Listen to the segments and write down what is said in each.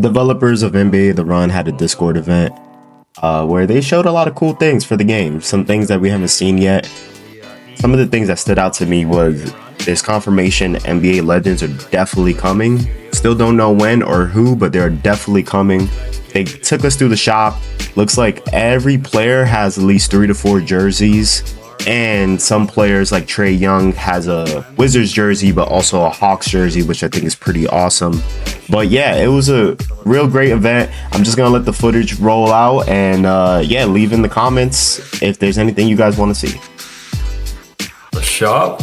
developers of NBA The Run had a Discord event where they showed a lot of cool things for the game. Some things that we haven't seen yet. Some of the things that stood out to me was there's confirmation NBA Legends are definitely coming. Still don't know when or who, but they're definitely coming. They took us through the shop. Looks like every player has at least 3 to 4 jerseys. And some players like Trae Young has a Wizards jersey, but also a Hawks jersey, which I think is pretty awesome. But yeah, it was a real great event. I'm just going to let the footage roll out and yeah, leave in the comments if there's anything you guys want to see. The shop.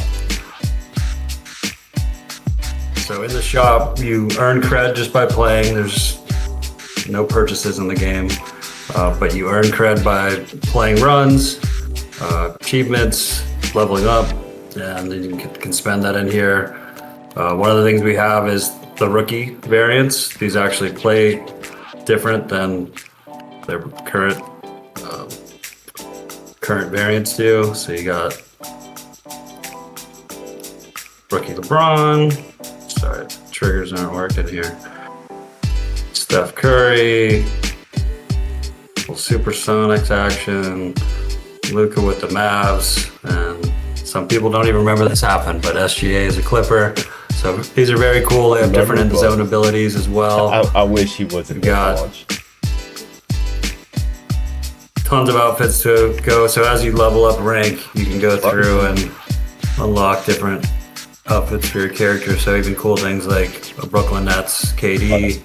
So in the shop, you earn cred just by playing. There's no purchases in the game, but you earn cred by playing runs, achievements, leveling up, and then you can spend that in here. One of the things we have is the rookie variants. These actually play different than their current variants do. So you got rookie LeBron. Sorry, triggers aren't working here. Steph Curry, little Supersonics action, Luka with the Mavs, and some people don't even remember this happened, but SGA is a Clipper. So these are very cool. They have different end zone abilities as well. I wish he wasn't. Got tons of outfits to go. So as you level up rank, you can go through and unlock different outfits for your character. So even cool things like a Brooklyn Nets, KD,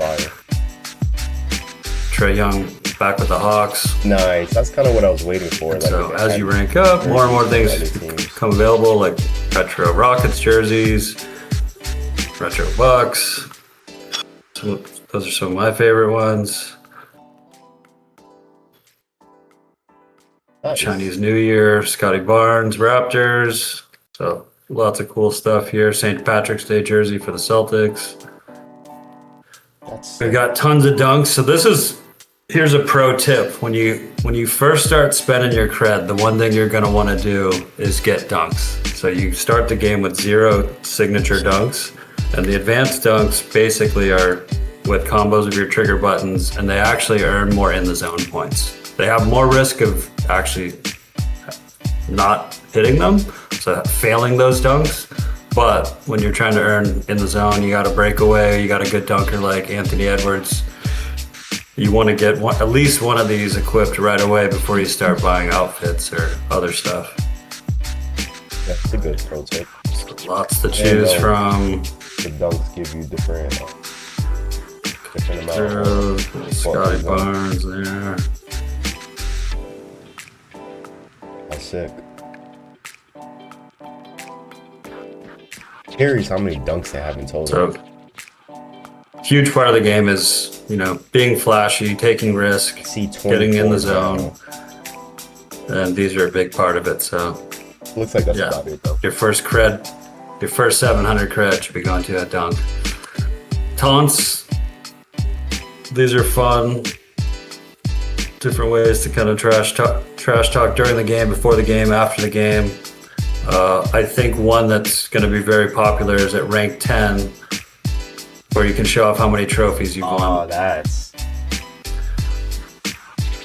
Trae Young back with the Hawks. Nice. That's kind of what I was waiting for. Like, so as you rank up, more and more things become available, like retro Rockets jerseys, retro Bucks. So those are some of my favorite ones. Chinese New Year, Scotty Barnes, Raptors. So lots of cool stuff here. St. Patrick's Day jersey for the Celtics. We've got tons of dunks. So here's a pro tip. When you first start spending your cred, the one thing you're going to want to do is get dunks. So you start the game with 0 signature dunks, and the advanced dunks basically are with combos of your trigger buttons, and they actually earn more in the zone points. They have more risk of actually not hitting them, so failing those dunks. But when you're trying to earn in the zone, you got a breakaway, you got a good dunker like Anthony Edwards. You want to get at least one of these equipped right away before you start buying outfits or other stuff. That's a good pro tip. So lots to choose from. The dunks give you different amounts. Scotty Barnes there. That's sick. Curious how many dunks they have in total. So, huge part of the game is, being flashy, taking risk, getting in the zone. And these are a big part of it. So looks like that's about it though. Your first 700 cred should be going to a dunk. Taunts. These are fun. Different ways to kind of trash talk during the game, before the game, after the game. I think one that's going to be very popular is at rank 10, where you can show off how many trophies you've won. Oh, that's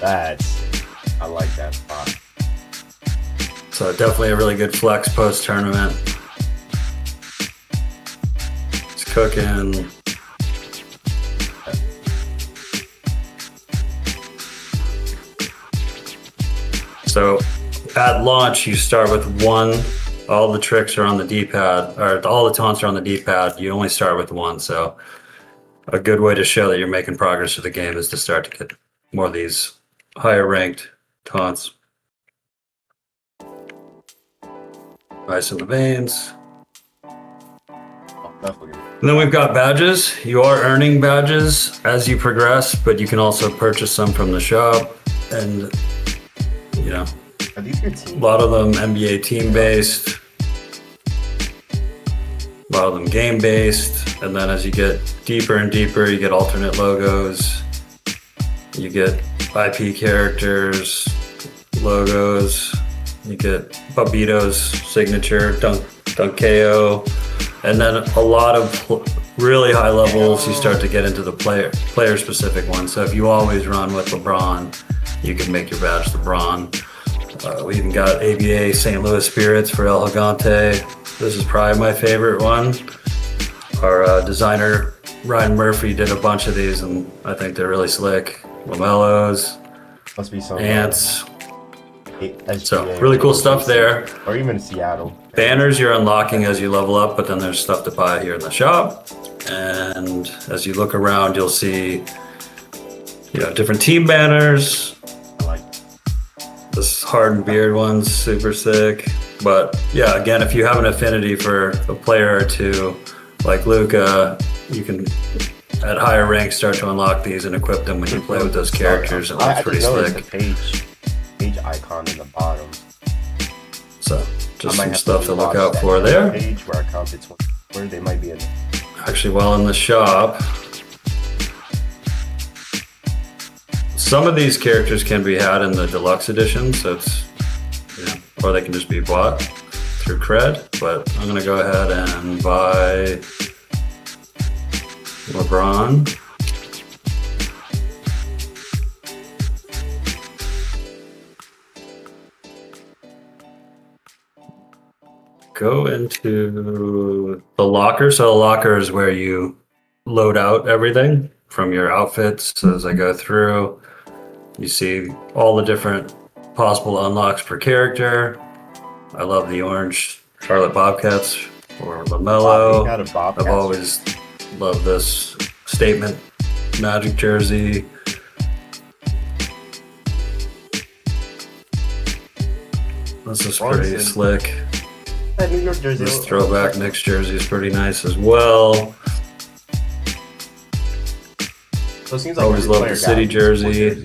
I like that spot. So definitely a really good flex post tournament. It's cooking. So at launch, you start with 1. All the tricks are on the D-pad, or all the taunts are on the D-pad. You only start with 1. So a good way to show that you're making progress with the game is to start to get more of these higher ranked taunts. Ice in the veins. And then we've got badges. You are earning badges as you progress, but you can also purchase some from the shop. And are these your team? A lot of them NBA team-based, a lot of them game-based, and then as you get deeper and deeper, you get alternate logos, you get IP characters, logos, you get Babito's signature, Dunk KO, and then a lot of really high levels, you start to get into the player specific ones. So if you always run with LeBron, you can make your badge LeBron. We even got ABA St. Louis Spirits for El Gigante. This is probably my favorite one. Our designer Ryan Murphy did a bunch of these, and I think they're really slick. Lamellos, Must be some ants. SGA So really cool stuff there. or even Seattle. Banners you're unlocking as you level up, but then there's stuff to buy here in the shop. And as you look around, you'll see, different team banners. I like This Hardened Beard one's super sick. But yeah, again, if you have an affinity for a player or two, like Luka, you can at higher ranks start to unlock these and equip them when you play with those characters. It looks pretty slick. The page icon in the bottom. So just some stuff to look out for there. Page where I counted 20, where they might be in. Actually, while in the shop, some of these characters can be had in the deluxe edition, so it's, or they can just be bought through cred. But I'm gonna go ahead and buy LeBron. Go into the locker. So the locker is where you load out everything from your outfits. As I go through, you see all the different possible unlocks per character. I love the orange Charlotte Bobcats or LaMelo. I've always loved this statement Magic jersey. This is pretty slick. That New York jersey. This throwback Knicks jersey is pretty nice as well. So it seems like always love the city jersey.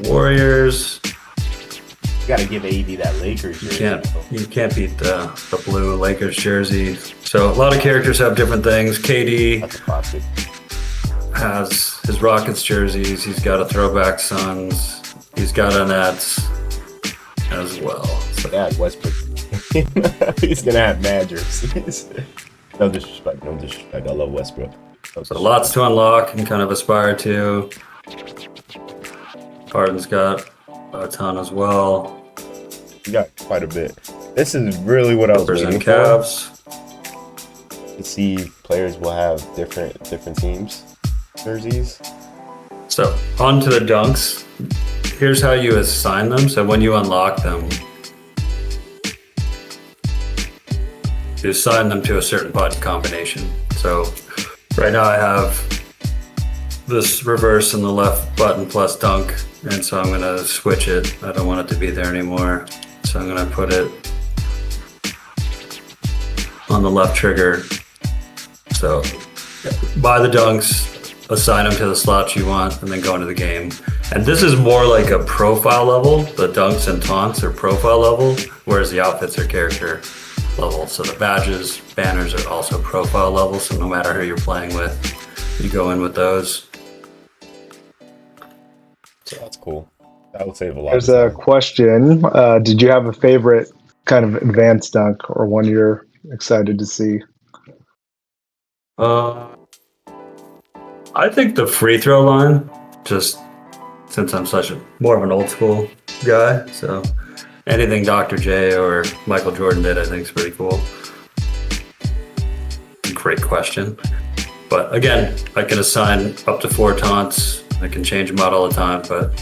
Warriors. You gotta give AD that Lakers jersey. You can't beat the blue Lakers jersey. So a lot of characters have different things. KD That's a classic. has his Rockets jerseys. He's got a throwback Suns. He's got a Nets as well. So Yeah, Westbrook. He's gonna have mad jerseys. No disrespect. I love Westbrook. So lots to unlock and kind of aspire to. Harden's got a ton as well. You got quite a bit. This is really what I was Clippers waiting and for. Cavs. To see players will have different teams jerseys. So on to the dunks. Here's how you assign them. So when you unlock them, you assign them to a certain button combination. So right now I have this reverse and the left button plus dunk, and so I'm gonna switch it. I don't want it to be there anymore. So I'm gonna put it on the left trigger. So buy the dunks, assign them to the slots you want, and then go into the game. And this is more like a profile level. The dunks and taunts are profile level, whereas the outfits are character level. So the badges, banners are also profile level. So no matter who you're playing with, you go in with those. So that's cool. That would save a lot. There's a question. Did you have a favorite kind of advanced dunk or one you're excited to see? I think the free throw line, just since I'm more of an old school guy. So anything Dr. J or Michael Jordan did, I think is pretty cool. Great question. But again, I can assign up to 4 taunts. I can change them out all the time, but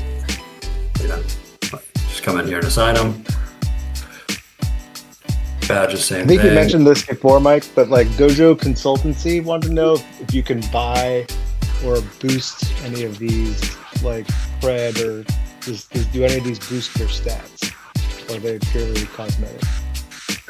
just come in here and assign them. Badges, same I think thing. you mentioned this before, Mike, but like Dojo Consultancy wanted to know if you can buy or boost any of these, like cred, or do any of these boost your stats, or are they purely cosmetic?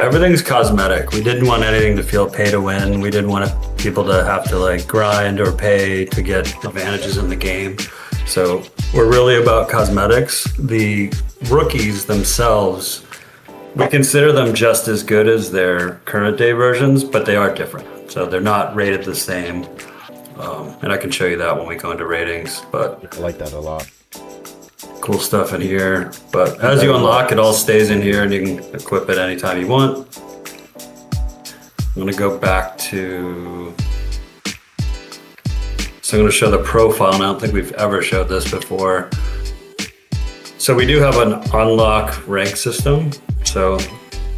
Everything's cosmetic. We didn't want anything to feel pay to win. We didn't want people to have to like grind or pay to get advantages in the game. So we're really about cosmetics. The rookies themselves, we consider them just as good as their current day versions, but they are different. So they're not rated the same. And I can show you that when we go into ratings, but I like that a lot. cool stuff in here. But as you unlock, it all stays in here and you can equip it anytime you want. I'm going to go back to... So I'm going to show the profile, and I don't think we've ever showed this before. So we do have an unlock rank system. So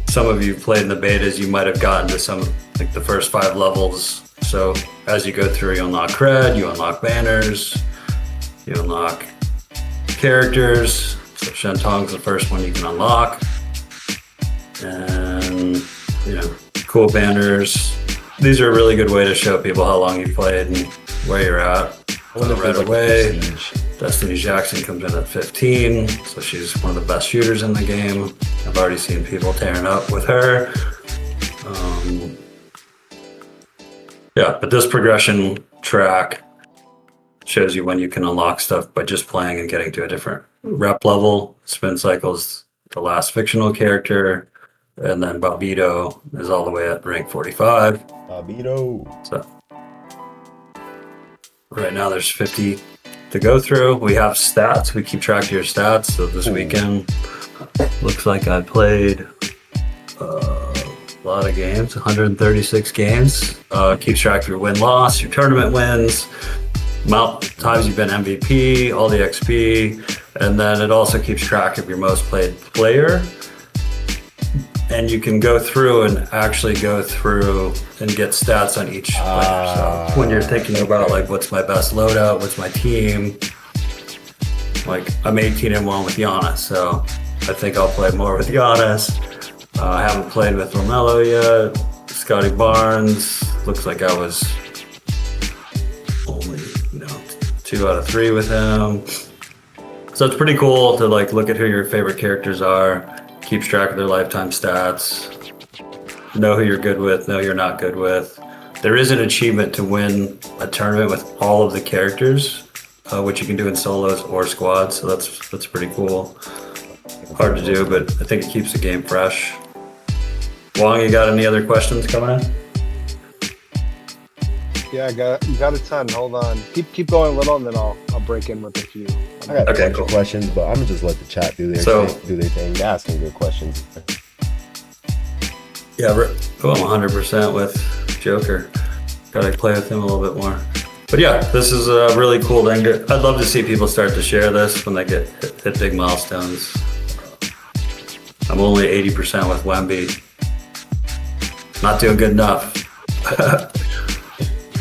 some of you played in the betas, you might have gotten to some, like the first 5 levels. So as you go through, you unlock cred, you unlock banners, you unlock characters. So Shentong's the first one you can unlock. And, you know, cool banners. These are a really good way to show people how long you played and where you're at. Right away, Destiny Jackson comes in at 15, so she's one of the best shooters in the game. I've already seen people tearing up with her. Yeah, but this progression track shows you when you can unlock stuff by just playing and getting to a different rep level. Spin Cycle's the last fictional character, and then Babito is all the way at rank 45. Babito. So right now there's 50 to go through. We have stats. We keep track of your stats. So this weekend looks like I played a lot of games, 136 games. Keeps track of your win-loss, your tournament wins, amount of times you've been MVP, all the XP, and then it also keeps track of your most played player. And you can go through and actually go through and get stats on each player. So when you're thinking about like, what's my best loadout, what's my team, like I'm 18-1 with Giannis, so I think I'll play more with Giannis. I haven't played with LaMelo yet. Scotty Barnes, looks like I was only, 2 out of 3 with him. So it's pretty cool to like look at who your favorite characters are. Keeps track of their lifetime stats, know who you're good with, know you're not good with. There is an achievement to win a tournament with all of the characters, which you can do in solos or squads, so that's pretty cool. Hard to do, but I think it keeps the game fresh. Wong, you got any other questions coming in? Yeah, you got a ton. Hold on. Keep going a little, and then I'll break in with a few. I got a bunch of questions, but I'm gonna just let the chat do their thing. They're asking good questions. Yeah, I'm 100% with Joker. Gotta play with him a little bit more. But yeah, this is a really cool thing. I'd love to see people start to share this when they hit big milestones. I'm only 80% with Wemby. Not doing good enough.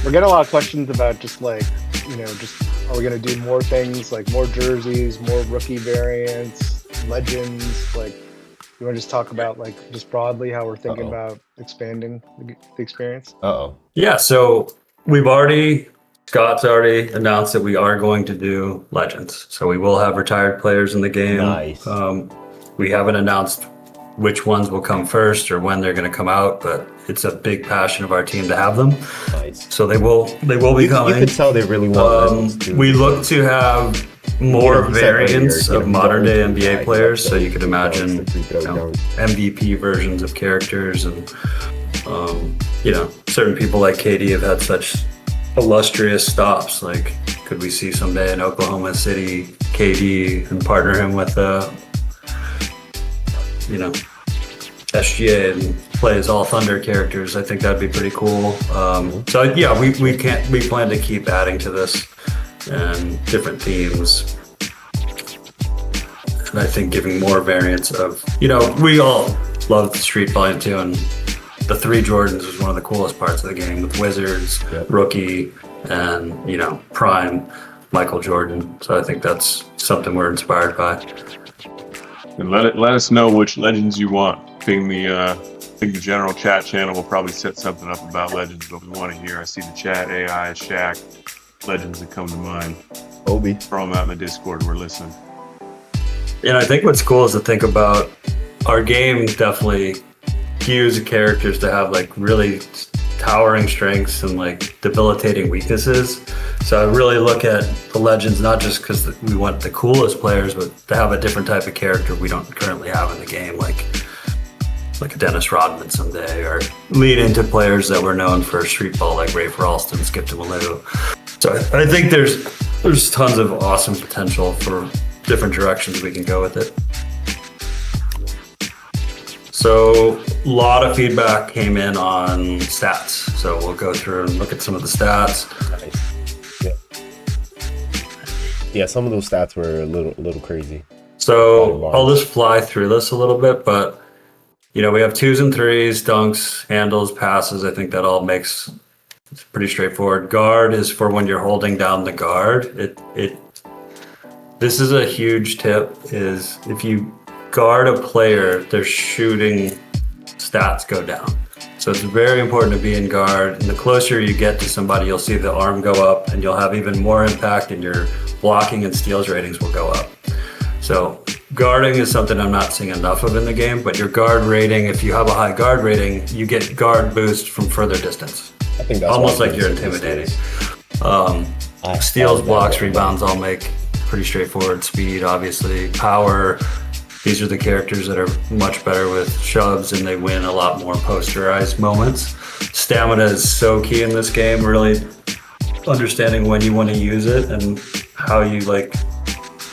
We're getting a lot of questions about just like, just are we going to do more things, like more jerseys, more rookie variants, legends? Like, you want to just talk about like just broadly how we're thinking about expanding the experience? Yeah, so Scott's already announced that we are going to do legends. So we will have retired players in the game. Nice. We haven't announced which ones will come first or when they're going to come out, but it's a big passion of our team to have them. Nice. So they will be coming. You could tell they really want we look to have more variants of modern day NBA players. So you could imagine MVP versions of characters, and certain people like KD have had such illustrious stops. Like, could we see someday in Oklahoma City KD and partner him with SGA and play as all Thunder characters? I think that'd be pretty cool. So yeah, we plan to keep adding to this and different themes. And I think giving more variants of, we all love the Street Volume 2, and the 3 Jordans was one of the coolest parts of the game, with Wizards, Rookie, and, Prime Michael Jordan. So I think that's something we're inspired by. And let us know which legends you want. Ping the general chat channel. We'll probably set something up about legends, but we want to hear. I see the chat, AI, Shaq, legends that come to mind. Obi. Throw them out in the Discord. We're listening. And I think what's cool is to think about our game definitely cues characters to have like really towering strengths and like debilitating weaknesses. So I really look at the legends not just because we want the coolest players, but to have a different type of character we don't currently have in the game, like a Dennis Rodman someday, or lead into players that were known for street ball like Rafe Ralston, Skip to Malou. So I think there's tons of awesome potential for different directions we can go with it. So lot of feedback came in on stats. So we'll go through and look at some of the stats. Nice. Yeah, some of those stats were a little crazy. So I'll just fly through this a little bit, but we have 2s and 3s, dunks, handles, passes. I think that all makes it's pretty straightforward. Guard is for when you're holding down the guard. This is a huge tip, is if you guard a player, their shooting stats go down. So it's very important to be in guard. And the closer you get to somebody, you'll see the arm go up and you'll have even more impact, and your blocking and steals ratings will go up. So guarding is something I'm not seeing enough of in the game, but your guard rating, if you have a high guard rating, you get guard boost from further distance. I think that's almost like you're intimidating. Steals, blocks, rebounds all make pretty straightforward. Speed, obviously. Power. These are the characters that are much better with shoves, and they win a lot more posterized moments. Stamina is so key in this game, really understanding when you want to use it and how you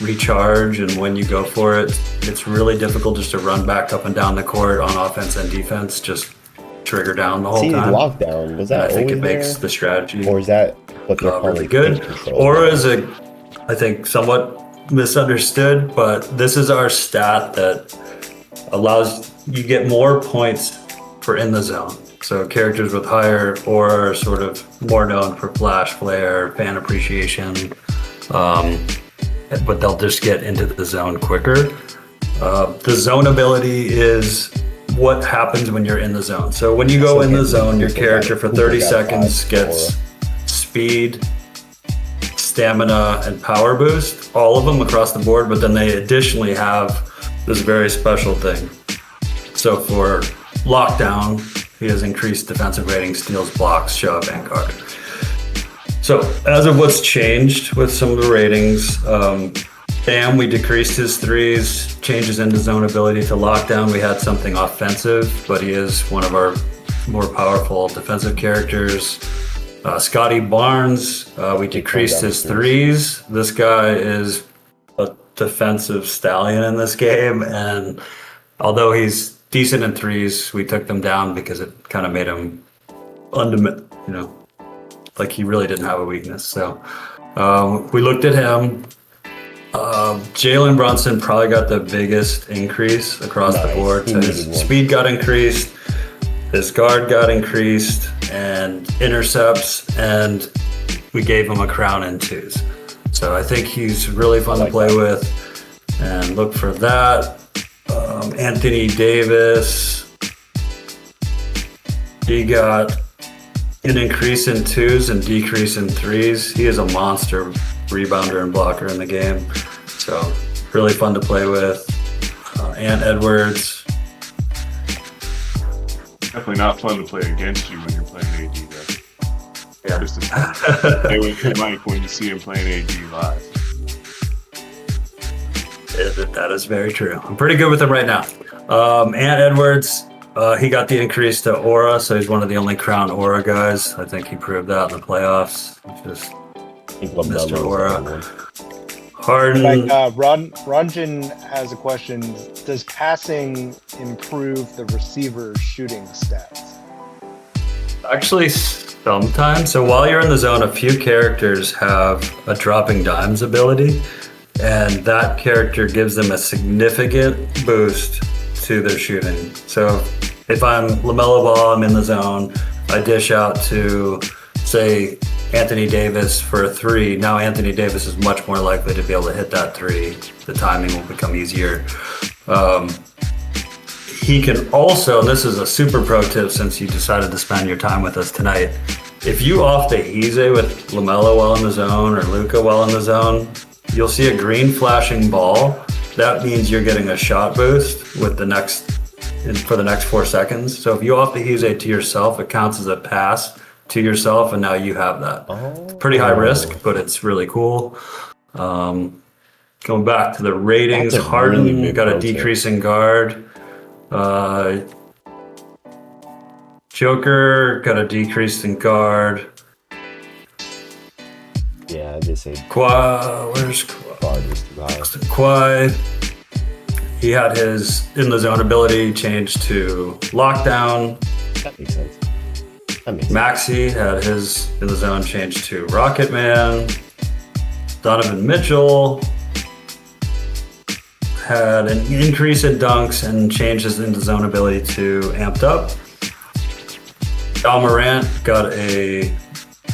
recharge and when you go for it. It's really difficult just to run back up and down the court on offense and defense, just trigger down the whole time. Lockdown, was that I think it there? Makes the strategy, or is that what they're really good? Aura is I think somewhat misunderstood, but this is our stat that allows you get more points for in the zone. So characters with higher aura are sort of more known for flash, flare, fan appreciation, but they'll just get into the zone quicker. The zone ability is what happens when you're in the zone. So when you go in the zone, your character for 30 seconds gets speed, stamina, and power boost, all of them across the board, but then they additionally have this very special thing. So for lockdown, he has increased defensive rating, steals, blocks, shove, and guard. So as of what's changed with some of the ratings, Bam, we decreased his threes, changes into zone ability to lockdown. We had something offensive, but he is one of our more powerful defensive characters. Scotty Barnes, we decreased his threes. This guy is a defensive stallion in this game, and although he's decent in threes, we took them down because it kind of made him like he really didn't have a weakness. So we looked at him. Jalen Brunson probably got the biggest increase across the board. So his speed got increased, his guard got increased, and intercepts, and we gave him a crown in 2s. So I think he's really fun to play with, and look for that. Anthony Davis, he got an increase in 2s and decrease in 3s. He is a monster rebounder and blocker in the game. So really fun to play with. Ant Edwards. Definitely not fun to play against you when you're playing AD, though. Yeah. Just stay with Mike when you see him playing AD live. That is very true. I'm pretty good with him right now. Ant Edwards, he got the increase to Aura, so he's one of the only crown Aura guys. I think he proved that in the playoffs. Just Mr. Aura. Harden. Ranjan has a question. Does passing improve the receiver's shooting stats? Actually, sometimes. So while you're in the zone, a few characters have a dropping dimes ability, and that character gives them a significant boost to their shooting. So if I'm LaMelo Ball, I'm in the zone, I dish out to, say, Anthony Davis for a 3. Now Anthony Davis is much more likely to be able to hit that 3. The timing will become easier. He can also, and this is a super pro tip since you decided to spend your time with us tonight, if you off the Hize with LaMelo while in the zone or Luka while in the zone, you'll see a green flashing ball. That means you're getting a shot boost with for the next 4 seconds. So if you off the Hize to yourself, it counts as a pass to yourself, and now you have that. Pretty high risk, but it's really cool. Going back to the ratings, Harden really got a decrease in guard. Joker got a decrease in guard. Yeah, I did say Kawhi, where's Kawhi? guard was too high. Kawhi, he had his in the zone ability changed to lockdown. That makes sense. That makes sense. Maxi had his in the zone changed to Rocket Man. Donovan Mitchell had an increase in dunks and changed his in the zone ability to amped up. Al Morant got a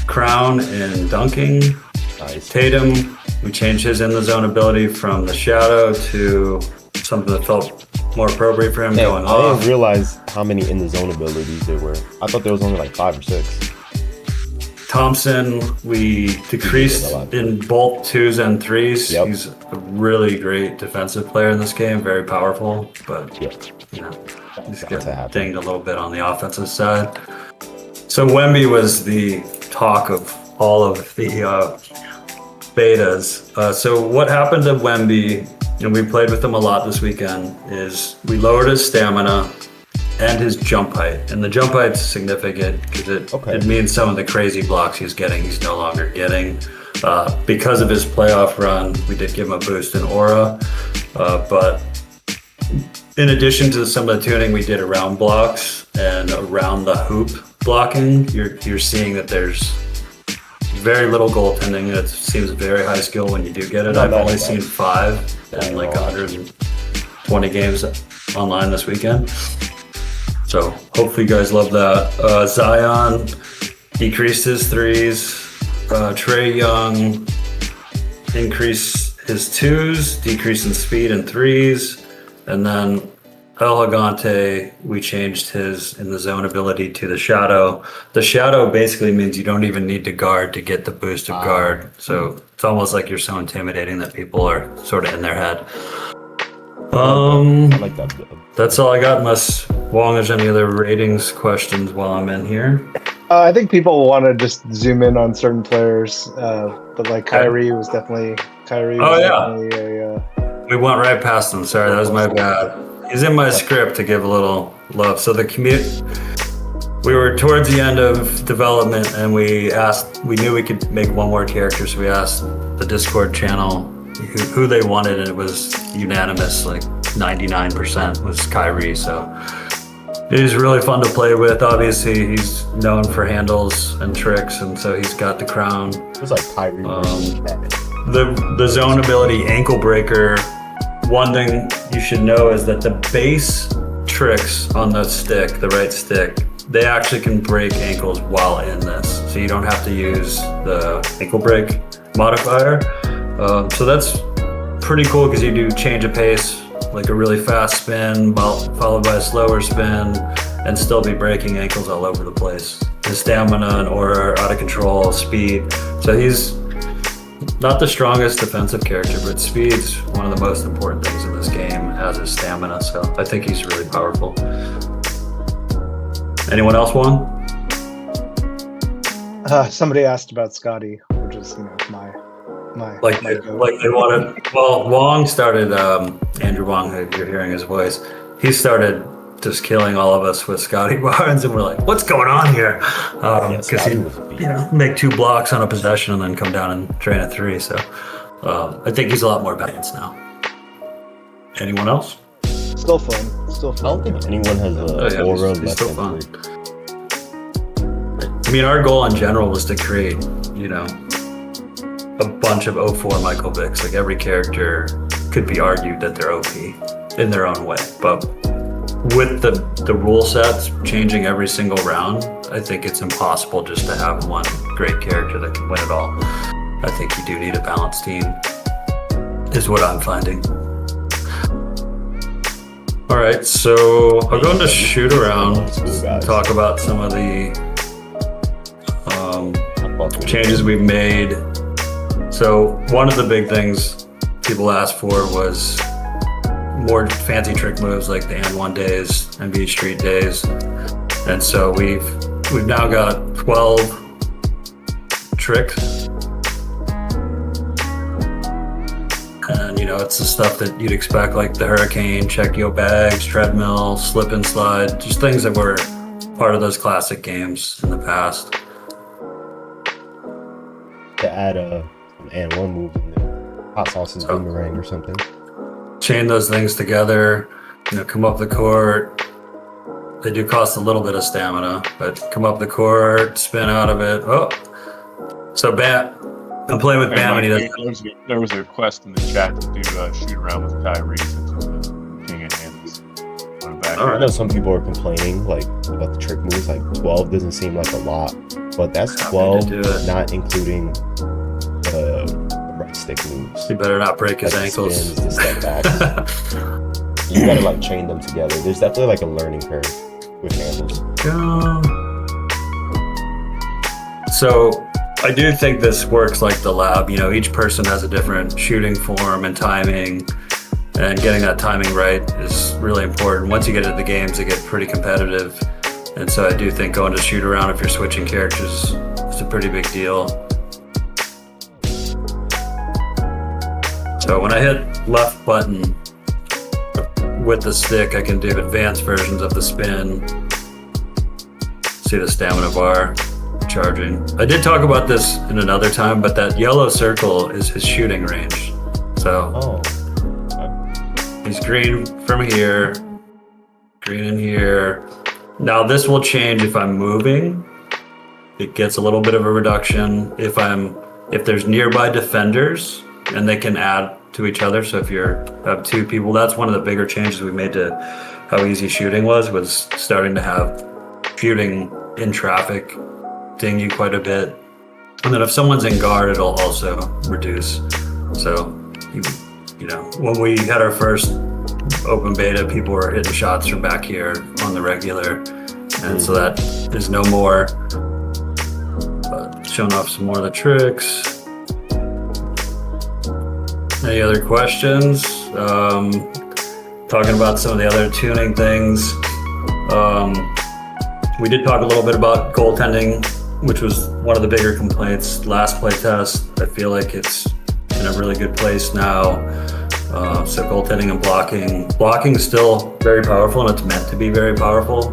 crown in dunking. Nice. Tatum, we changed his in the zone ability from the shadow to something that felt more appropriate for him going I off. didn't realize how many in the zone abilities there were. I thought there was only like 5 or 6. Thompson, we decreased in both 2s and 3s. Yep. He's a really great defensive player in this game, very powerful, but Yep. you know, he's That's getting happened. dinged a little bit on the offensive side. So Wemby was the talk of all of the betas. So what happened to Wemby, and we played with him a lot this weekend, is we lowered his stamina and his jump height. And the jump height's significant because it means some of the crazy blocks he's getting, he's no longer getting. Because of his playoff run, we did give him a boost in aura. But in addition to some of the tuning we did around blocks and around the hoop blocking, you're seeing that there's very little goaltending. It seems very high skill when you do get it. I've only seen 5 in like 120 games online this weekend. So hopefully you guys love that. Zion decreased his 3s. Trae Young increased his 2s, decreased in speed in 3s. And then El Gigante, we changed his in the zone ability to the shadow. The shadow basically means you don't even need to guard to get the boost of guard. So it's almost like you're so intimidating that people are sort of in their head. I like that. That's all I got, unless Wong has any other ratings questions while I'm in here. I think people want to just zoom in on certain players, but like Kyrie was definitely definitely a. We went right past him. Sorry, that was my bad. He's in my script to give a little love. So we were towards the end of development, and we knew we could make one more character, so we asked the Discord channel who they wanted, and it was unanimous, like 99% was Kyrie. So he's really fun to play with. Obviously, he's known for handles and tricks, and so he's got the crown. It was like Kyrie. The zone ability ankle breaker. One thing you should know is that the base tricks on the stick, the right stick, they actually can break ankles while in this. So you don't have to use the ankle break modifier. So that's pretty cool because you do change of pace, like a really fast spin followed by a slower spin, and still be breaking ankles all over the place. His stamina and aura are out of control, speed. So he's not the strongest defensive character, but speed's one of the most important things in this game, as is stamina. So I think he's really powerful. Anyone else want? Somebody asked about Scotty, which is my Like they wanted. Well, Wong started. Andrew Wong, who you're hearing his voice, he started just killing all of us with Scotty Barnes, and we're like, "What's going on here?" Because he, make 2 blocks on a possession and then come down and drain a 3. So I think he's a lot more balanced now. Anyone else? Still fun. I don't think anyone has a aura he's less still than fun. 3. I mean, our goal in general was to create, a bunch of 04 Michael Vicks. Like every character could be argued that they're OP in their own way, but with the rule sets changing every single round, I think it's impossible just to have one great character that can win it all. I think you do need a balanced team, is what I'm finding. All right, so I'll go into Shootaround and talk about some of the changes we've made. So one of the big things people asked for was more fancy trick moves like the and 1 days and beat street days. And so we've now got 12 tricks. And it's the stuff that you'd expect, like the hurricane, check your bags, treadmill, slip and slide, just things that were part of those classic games in the past. To add an and 1 move in there. Hot sauce's boomerang or something. chain those things together, come up the court. They do cost a little bit of stamina, but come up the court, spin out of it. Oh, so I'm playing with Bam, and he does. There was a request in the chat to do shoot around with Kyrie since he's the king of hands. I know some people are complaining about the trick moves. 12 doesn't seem like a lot, but that's 12, not including the right stick moves. You better not break his ankles. Spins, the step backs. You gotta chain them together. There's definitely a learning curve with handles. So I do think this works like the lab. Each person has a different shooting form and timing, and getting that timing right is really important. Once you get into the games, they get pretty competitive. And so I do think going to shoot around if you're switching characters is a pretty big deal. So when I hit left button with the stick, I can do advanced versions of the spin. See the stamina bar charging. I did talk about this in another time, but that yellow circle is his shooting range. So he's green from here, green in here. Now this will change if I'm moving. It gets a little bit of a reduction if there's nearby defenders and they can add to each other. So if you have two people, that's one of the bigger changes we made to how easy shooting was starting to have shooting in traffic ding you quite a bit. And then if someone's in guard, it'll also reduce. So, when we had our first open beta, people were hitting shots from back here on the regular. And so that is no more. But showing off some more of the tricks. Any other questions? Talking about some of the other tuning things. We did talk a little bit about goaltending, which was one of the bigger complaints last playtest. I feel like it's in a really good place now. So goaltending and blocking. Blocking is still very powerful, and it's meant to be very powerful,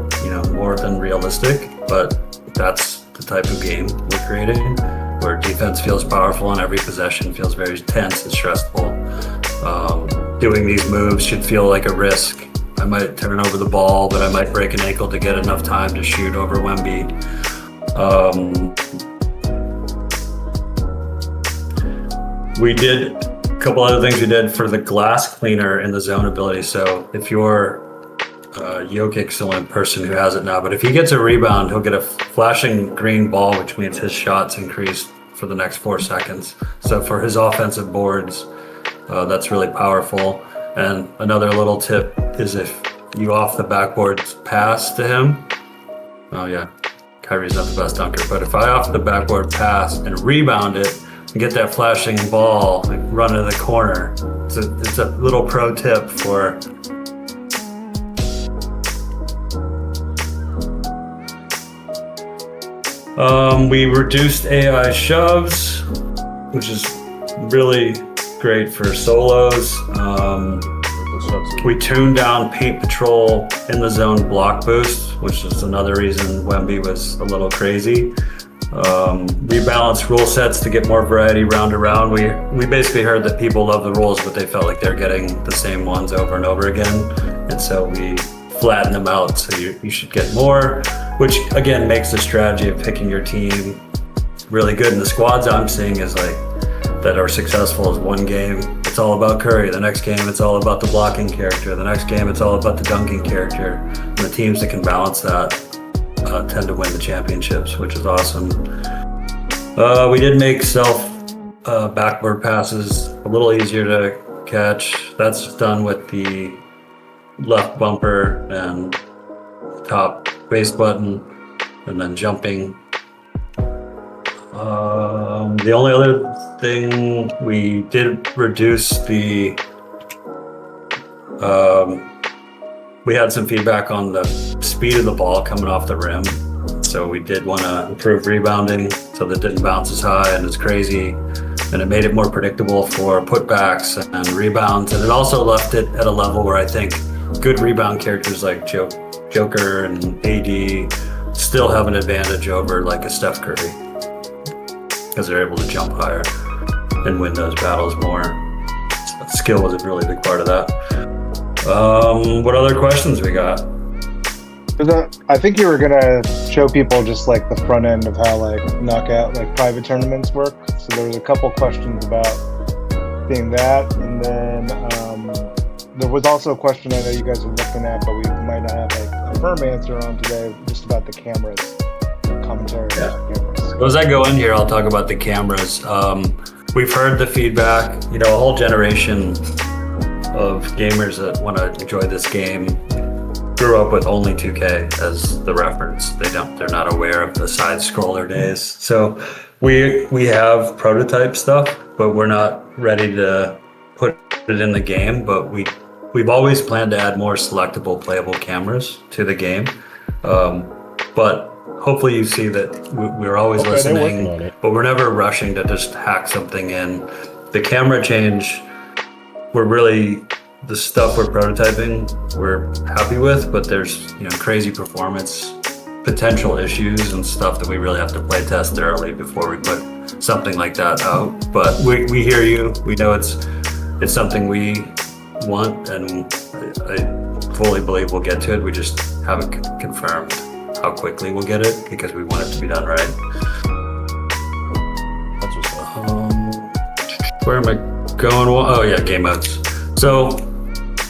more than realistic, but that's the type of game we're creating, where defense feels powerful and every possession feels very tense and stressful. Doing these moves should feel like a risk. I might turn over the ball, but I might break an ankle to get enough time to shoot over Wemby. We did a couple other things we did for the glass cleaner in the zone ability. So if you're Jokic's the only person who has it now, but if he gets a rebound, he'll get a flashing green ball, which means his shots increase for the next 4 seconds. So for his offensive boards, that's really powerful. And another little tip is if you off the backboard pass to him, Kyrie's not the best dunker, but if I off the backboard pass and rebound it and get that flashing ball, run to the corner. It's a little pro tip for we reduced AI shoves, which is really great for solos. We tuned down paint patrol in the zone block boost, which is another reason Wemby was a little crazy. We balanced rule sets to get more variety round to round. We basically heard that people love the rules, but they felt like they're getting the same ones over and over again. And so we flattened them out, so you should get more, which again makes the strategy of picking your team really good. And the squads I'm seeing is that are successful is one game it's all about Curry, the next game it's all about the blocking character, the next game it's all about the dunking character. And the teams that can balance that tend to win the championships, which is awesome. We did make self backboard passes a little easier to catch. That's done with the left bumper and top base button, and then jumping. The only other thing, we did reduce the we had some feedback on the speed of the ball coming off the rim, so we did want to improve rebounding so that it didn't bounce as high and as crazy, and it made it more predictable for putbacks and rebounds, and it also left it at a level where I think good rebound characters like Joker and AD still have an advantage over like a Steph Curry, because they're able to jump higher and win those battles more. So skill was a really big part of that. What other questions we got? I think you were gonna show people just like the front end of how like knockout, like private tournaments work. So there was a couple questions about seeing that, and then there was also a question I know you guys are looking at, but we might not have like a firm answer on today, just about the cameras, commentary. Yeah. On the cameras. So as I go in here, I'll talk about the cameras. We've heard the feedback. You know, a whole generation of gamers that want to enjoy this game grew up with only 2K as the reference. They're not aware of the side scroller days. So we have prototype stuff, but we're not ready to put it in the game. But we've always planned to add more selectable playable cameras to the game. But hopefully you see that we're always listening, but we're never rushing to just hack something in. The camera change, the stuff we're prototyping, we're happy with, but there's crazy performance potential issues and stuff that we really have to play test thoroughly before we put something like that out. But we hear you. We know it's something we want, and I fully believe we'll get to it. We just haven't confirmed how quickly we'll get it because we want it to be done right. That's what's up. Where am I going? Oh yeah, game modes. So,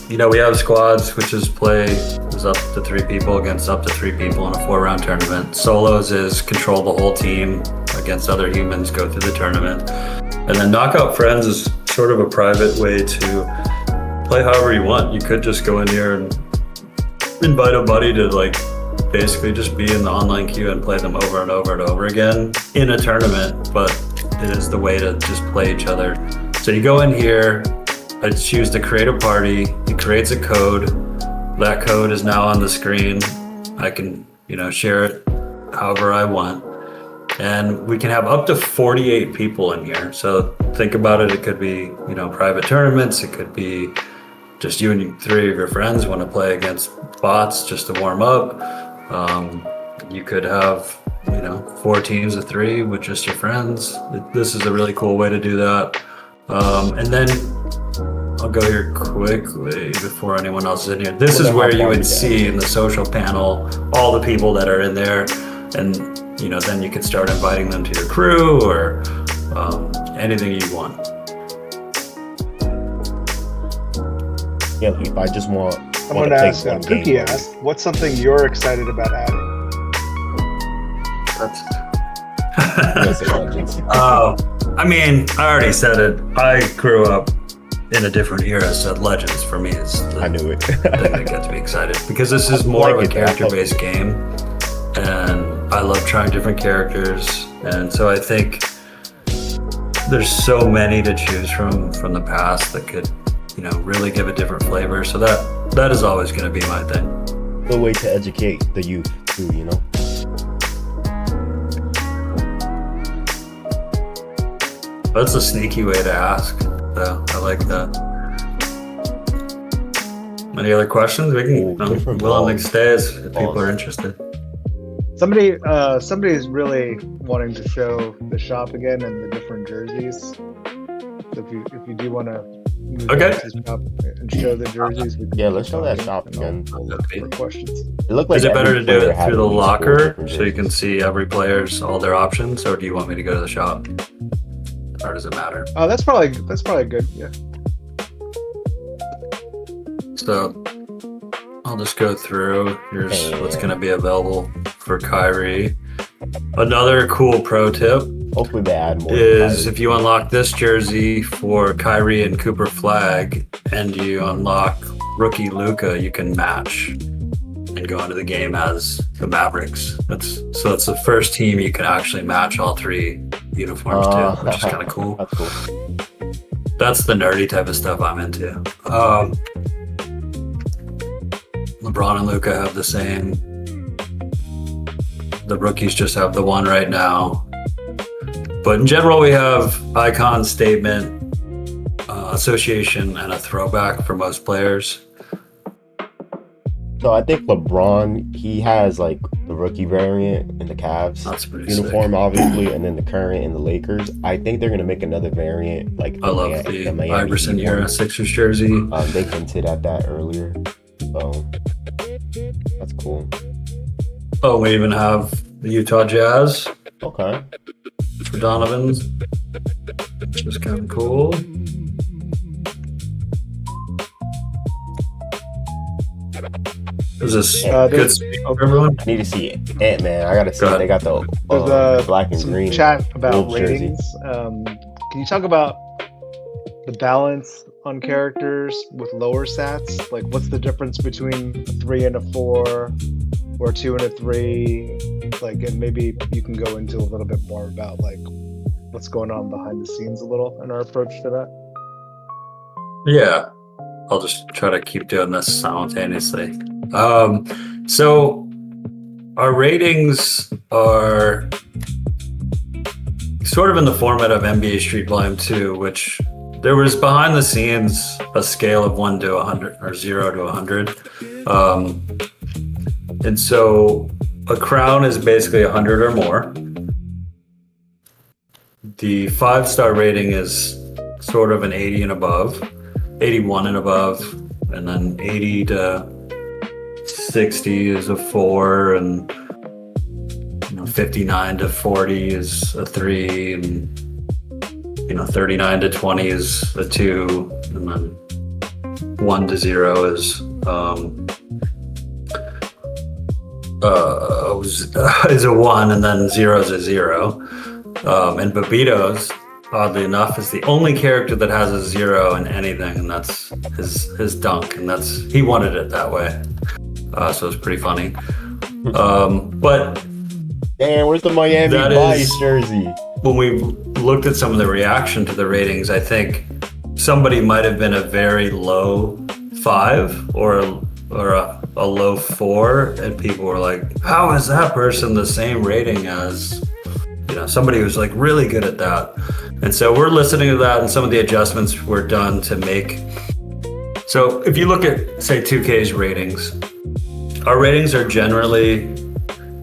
we have squads, which is up to 3 people against up to 3 people in a 4-round tournament. Solos is control the whole team against other humans, go through the tournament. And then Knockout Friends is sort of a private way to play however you want. You could just go in here and invite a buddy to basically just be in the online queue and play them over and over and over again in a tournament, but it is the way to just play each other. So you go in here, I choose to create a party, it creates a code, that code is now on the screen, I can share it however I want, and we can have up to 48 people in here. So think about it, it could be private tournaments, it could be just you and 3 of your friends want to play against bots just to warm up. You could have 4 teams of 3 with just your friends. This is a really cool way to do that. And then I'll go here quickly before anyone else is in here. This is where you would see in the social panel all the people that are in there, and then you can start inviting them to your crew or anything you want. Yeah, if I just want I'm going to ask, Cookie asked, what's something you're excited about adding? I already said it. I grew up in a different era, so Legends for me is I knew it. thing that gets me excited because this is more of a character-based game, and I love trying different characters, and so I think there's so many to choose from the past that could really give a different flavor. So that is always going to be my thing. Good way to educate the youth too, That's a sneaky way to ask, though. I like that. Any other questions? I'm willing to stay if people are interested. Somebody's really wanting to show the shop again and the different jerseys. So if you do want to move Okay. to the shop and show the jerseys, let's show that shop again. For questions. It looked like Is it better to do every it player had through the at least 4 locker different so you can jerseys. see every player's all their options, or do you want me to go to the shop? Or does it matter? Oh, that's probably good. Yeah. So I'll just go through. Here's what's going to be available for Kyrie. Another cool pro tip Hopefully they add more. is if you unlock this jersey for Kyrie and Cooper Flag and you unlock rookie Luka, you can match and go into the game as the Mavericks. It's the first team you can actually match all 3 uniforms to, which is kind of cool. That's cool. That's the nerdy type of stuff I'm into. LeBron and Luka have the same. The rookies just have the one right now. But in general, we have icon, statement, association, and a throwback for most players. So I think LeBron, he has like the rookie variant in the Cavs That's pretty uniform, sick. obviously, and then the current in the Lakers. I think they're gonna make another variant, like I love the the Miami Iverson Heat era one. Sixers jersey. They hinted at that earlier, so that's cool. Oh, we even have the Utah Jazz Okay. for Donovan's, which is kind of cool. Is this there's- good speak for everyone? I need to see Ant-Man. I gotta see Go if ahead. they got the There's black and some green chat about Wolves jersey. ratings. Can you talk about the balance on characters with lower stats? Like, what's the difference between a 3 and a 4, or a 2 and a 3? Like, and maybe you can go into a little bit more about like what's going on behind the scenes a little in our approach to that. Yeah, I'll just try to keep doing this simultaneously. So our ratings are sort of in the format of NBA Street Volume 2, which there was behind the scenes a scale of 1 to 100 or 0 to 100. And so a crown is basically 100 or more. The 5-star rating is sort of an 80 and above, 81 and above, and then 80 to 60 is a 4, and 59 to 40 is a 3, and 39 to 20 is a 2, and then 1 to 0 is a 1, and then 0 is a 0. And Babito's, oddly enough, is the only character that has a 0 in anything, and that's his dunk, and he wanted it that way. So it's pretty funny. But Damn, where's the Miami That Vice is- jersey? when we looked at some of the reaction to the ratings, I think somebody might have been a very low 5 or a low 4, and people were like, how is that person the same rating as somebody who's like really good at that? And so we're listening to that, and some of the adjustments were done to make. So if you look at, say, 2K's ratings, our ratings are generally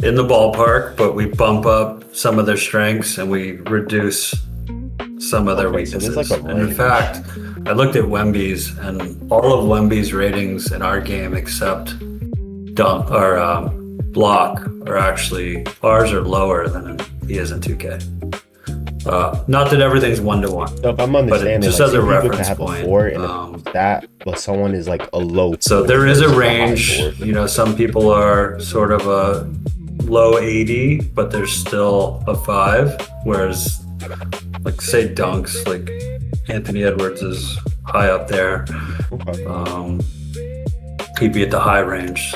in the ballpark, but we bump up some of their strengths and we reduce some of their Okay, so weaknesses. there's like a And in range. fact, I looked at Wemby's, and all of Wemby's ratings in our game except dunk or block are actually, ours are lower than he is in 2K. Not that everything's 1-to-1. So if I'm understanding, just like, as a some people can reference have a point, 4 and that, but someone is like a low. So 4 there is a versus high range. 4. Some people are sort of a low 80, but there's still a 5. Whereas, like, say dunks, like Anthony Edwards is high up there. Okay. He'd be at the high range.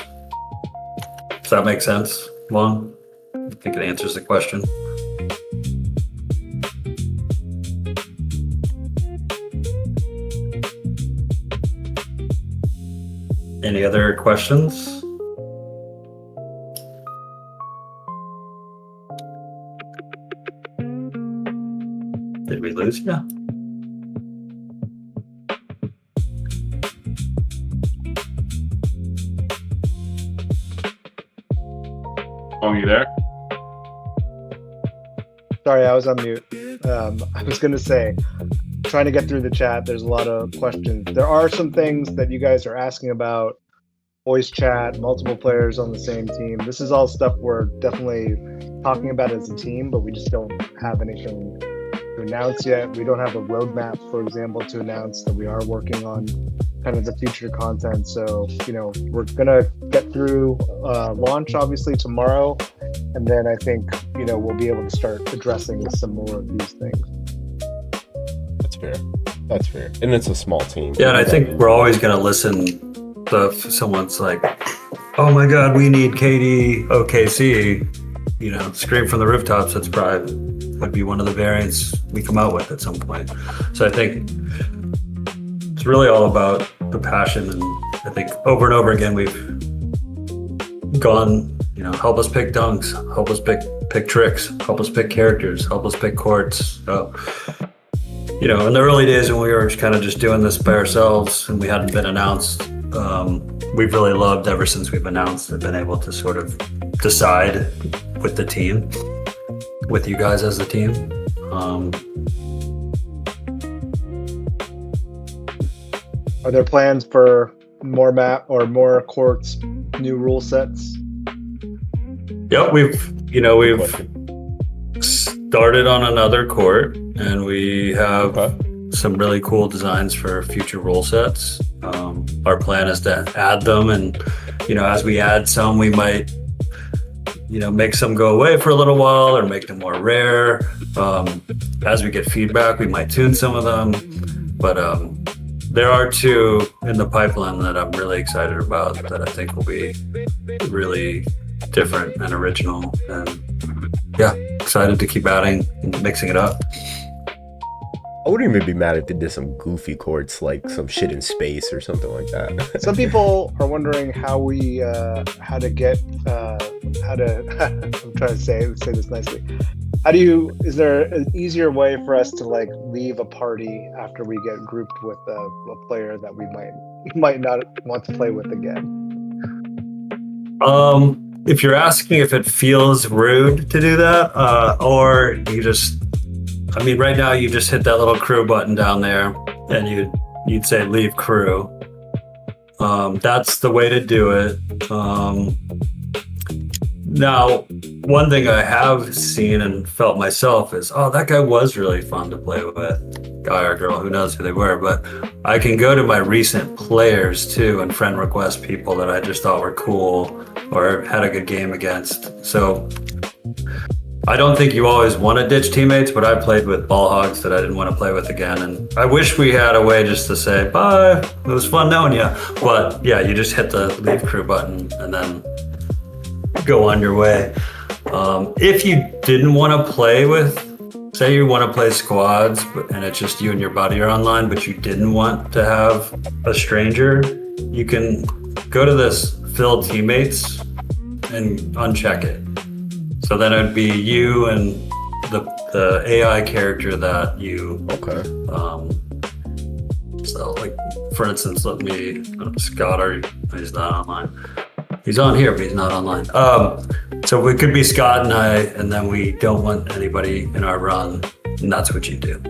Does that make sense, Juan? I think it answers the question. Any other questions? Did we lose you? Oh, you there? Sorry, I was on mute. I was going to say, trying to get through the chat, there's a lot of questions. There are some things that you guys are asking about. Voice chat, multiple players on the same team. This is all stuff we're definitely talking about as a team, but we just don't have anything to announce yet. We don't have a roadmap, for example, to announce that we are working on kind of the future content. So, we're going to get through launch, obviously, tomorrow. And then I think, we'll be able to start addressing some more of these things. That's fair. That's fair. And it's a small team. Yeah, and I think we're always going to listen if someone's like, oh my God, we need KD OKC, scream from the rooftops. That's probably would be one of the variants we come out with at some point. So I think it's really all about the passion. And I think over and over again, we've gone, help us pick dunks, help us pick tricks, help us pick characters, help us pick courts. So, in the early days when we were kind of just doing this by ourselves and we hadn't been announced, we've really loved ever since we've announced and been able to sort of decide with the team, with you guys as the team. Are there plans for more map or more courts, new rule sets? Yep, we've started on another court, and we have some really cool designs for future rule sets. Our plan is to add them, and as we add some, we might make some go away for a little while or make them more rare. As we get feedback, we might tune some of them, but there are two in the pipeline that I'm really excited about that I think will be really different and original, and yeah, excited to keep adding and mixing it up. I wouldn't even be mad if they did some goofy courts, like some shit in space or something like that. Some people are wondering how to I'm trying to say this nicely. Is there an easier way for us to like leave a party after we get grouped with a player that we might not want to play with again? If you're asking if it feels rude to do that, or you just, right now you just hit that little crew button down there and you'd say leave crew. That's the way to do it. Now, one thing I have seen and felt myself is, that guy was really fun to play with, guy or girl, who knows who they were, but I can go to my recent players too and friend request people that I just thought were cool or had a good game against. So I don't think you always want to ditch teammates, but I played with ball hogs that I didn't want to play with again. And I wish we had a way just to say, bye, it was fun knowing you. But yeah, you just hit the leave crew button and then go on your way. If you didn't want to play with, say you want to play squads and it's just you and your buddy are online, but you didn't want to have a stranger, you can go to this fill teammates and uncheck it. So then it would be you and the AI character that you. Okay. So like, for instance, Scott, he's not online. He's on here, but he's not online. So it could be Scott and I, and then we don't want anybody in our run, and that's what you do.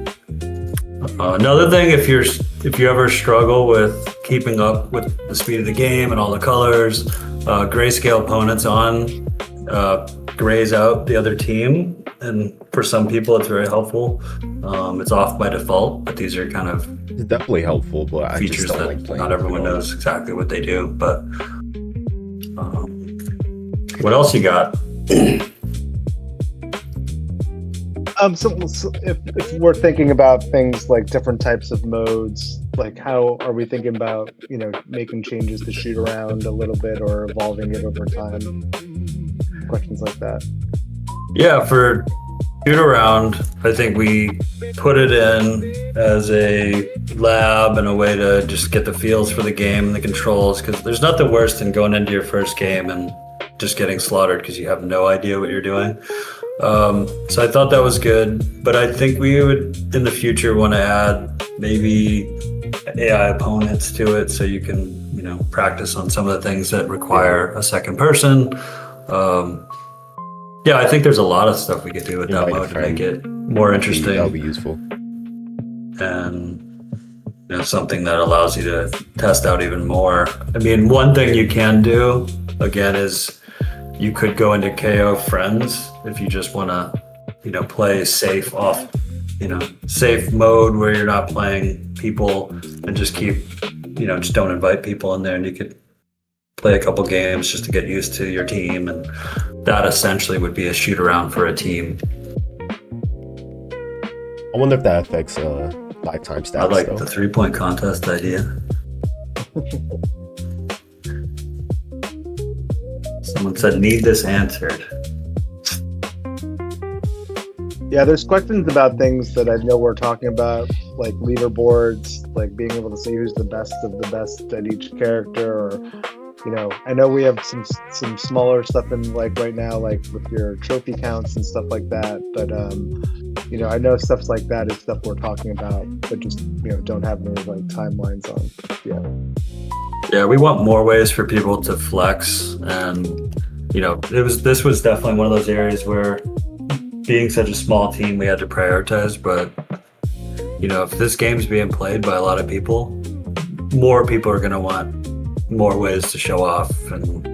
Another thing, if you ever struggle with keeping up with the speed of the game and all the colors, grayscale opponents on grays out the other team, and for some people it's very helpful. It's off by default, but these are kind of it's definitely helpful, but I features just don't that like playing. Not everyone knows exactly what they do. But what else you got? So if we're thinking about things like different types of modes, like how are we thinking about making changes to Shootaround a little bit or evolving it over time? Questions like that. Yeah, for Shootaround, I think we put it in as a lab and a way to just get the feels for the game and the controls, because there's nothing worse than going into your first game and just getting slaughtered because you have no idea what you're doing. So I thought that was good, but I think we would in the future want to add maybe AI opponents to it so you can practice on some of the things that require a second person. Yeah, I think there's a lot of stuff we could do with that mode to make it more interesting. That would be useful. And something that allows you to test out even more. One thing you can do, again, is you could go into KO friends if you just want to, play safe off, safe mode where you're not playing people and just just don't invite people in there, and you could play a couple games just to get used to your team, and that essentially would be a shoot around for a team. I wonder if that affects lifetime stats. I like the 3-point contest idea. Someone said, need this answered. Yeah, there's questions about things that I know we're talking about, like leaderboards, like being able to see who's the best of the best at each character, or I know we have some smaller stuff in like right now, like with your trophy counts and stuff like that. But I know stuff like that is stuff we're talking about, but just don't have any like timelines on. Yeah. Yeah, we want more ways for people to flex, and this was definitely one of those areas where, being such a small team, we had to prioritize. But if this game's being played by a lot of people, more people are going to want more ways to show off, and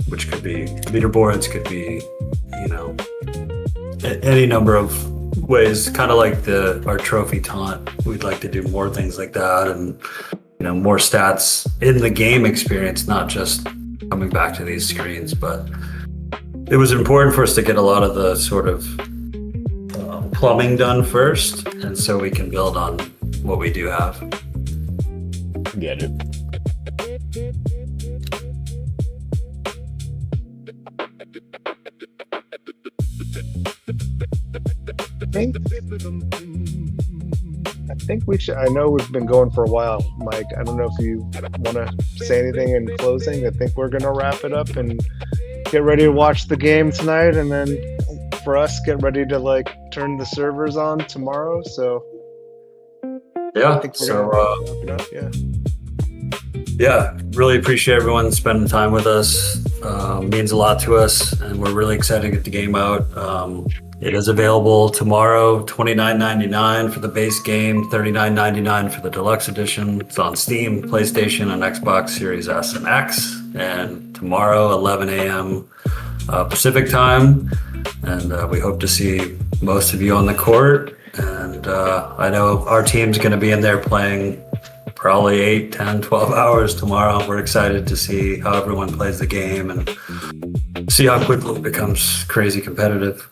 which could be leaderboards, could be any number of ways, kind of like our trophy taunt. We'd like to do more things like that, and more stats in the game experience, not just coming back to these screens. But it was important for us to get a lot of the sort of plumbing done first, and so we can build on what we do have. Get it. I think we should. I know we've been going for a while, Mike. I don't know if you want to say anything in closing. I think we're gonna wrap it up and get ready to watch the game tonight, and then for us, get ready to turn the servers on tomorrow. So yeah, yeah, really appreciate everyone spending time with us. Means a lot to us, and we're really excited to get the game out. It is available tomorrow, $29.99 for the base game, $39.99 for the deluxe edition. It's on Steam, PlayStation, and Xbox Series S and X. And tomorrow, 11 a.m. Pacific time. And we hope to see most of you on the court. And I know our team's going to be in there playing probably 8, 10, 12 hours tomorrow. We're excited to see how everyone plays the game and see how quickly it becomes crazy competitive.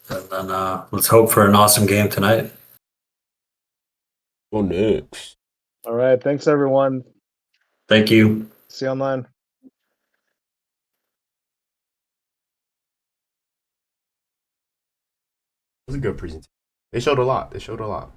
And then let's hope for an awesome game tonight. Go Knicks. All right. Thanks, everyone. Thank you. See you online. It was a good presentation. They showed a lot.